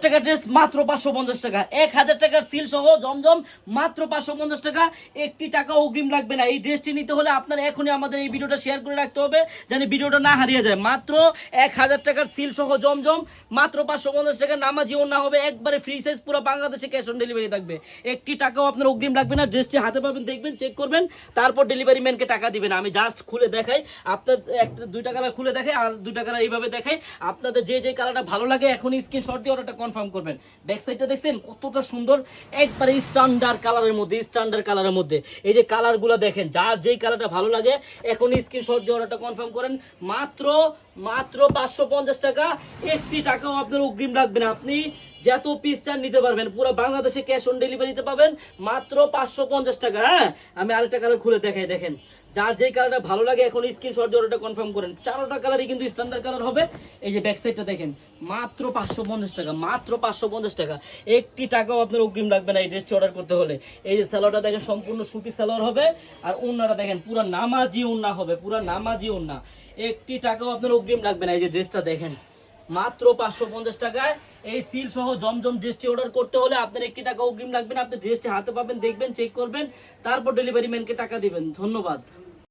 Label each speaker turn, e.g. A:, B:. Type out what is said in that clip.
A: টাকা ড্রেস মাত্র 550 টাকা, 1000 টাকার সিল সহ জমজম মাত্র 550 টাকা। একটি টাকা অগ্রিম লাগবে না। এই ড্রেসটি নিতে হলে আপনার এখনই আমাদের এই ভিডিওটা শেয়ার করে রাখতে হবে, যেন ভিডিওটা না হারিয়ে যায়। মাত্র 1000 টাকার সিল সহ জমজম মাত্র 550 টাকা। নামাজি ওন্না হবে, একবারে ফ্রি সাইজ, পুরো বাংলাদেশে ক্যাশ অন ডেলিভারি থাকবে। একটি টাকাও আপনার অগ্রিম লাগবে না। ড্রেসটি হাতে পাবেন, দেখবেন, চেক করবেন, তারপর ডেলিভারি ম্যানকে টাকা দিবেন। আমি জাস্ট খুলে দেখাই, আপনার একটা দুইটা কালার খুলে দেখাই আর দুইটা কালার এইভাবে দেখাই। আপনাদের যে যে কালারটা ভালো লাগে এখন স্ক্রিনশট দিয়ে অর্ডারটা কনফার্ম করবেন। ব্যাক সাইডটা দেখছেন কতটা সুন্দর, একবারে স্ট্যান্ডার্ড কালারের মধ্যে, স্ট্যান্ডার্ড কালারের মধ্যে। এই যে কালারগুলো দেখেন, যার যেই কালারটা ভালো লাগে এখন স্ক্রিনশট দিয়ে অর্ডারটা কনফার্ম করেন। মাত্র মাত্র 550 টাকা। একটি টাকাও আপনার অগ্রিম লাগবে না। আপনি যত পিস চান নিতে পারবেন, পুরো বাংলাদেশে ক্যাশ অন ডেলিভারিতে পাবেন মাত্র 550 টাকা। হ্যাঁ, আমি আরেকটা কালার খুলে দেখাই, দেখেন, যার যেই কালারটা ভালো লাগে এখন স্ক্রিনশট দিয়ে অর্ডারটা কনফার্ম করেন। চারোটা কালারই কিন্তু স্ট্যান্ডার্ড কালার হবে। এই যে ব্যাক সাইডটা দেখেন, মাত্র 550 টাকা, মাত্র 550 টাকা। একটি টাকাও আপনার অগ্রিম লাগবে না এই ড্রেসটি অর্ডার করতে হলে। এই যে সালোয়ারটা দেখেন, সম্পূর্ণ সুতি সালোয়ার হবে, আর ওন্নাটা দেখেন পুরো নামাজি ওন্না হবে, পুরো নামাজি ওন্না। একটি টাকাও আপনার অগ্রিম লাগবে না। এই যে ড্রেসটা দেখেন, মাত্র 550 টাকায় এই সিল সহ জমজম ড্রেসটি অর্ডার করতে হলে আপনার একটি টাকা অগ্রিম লাগবে না। আপনি ড্রেসটি হাতে পাবেন, দেখবেন, চেক করবেন, তারপর ডেলিভারি ম্যানকে টাকা দিবেন। ধন্যবাদ।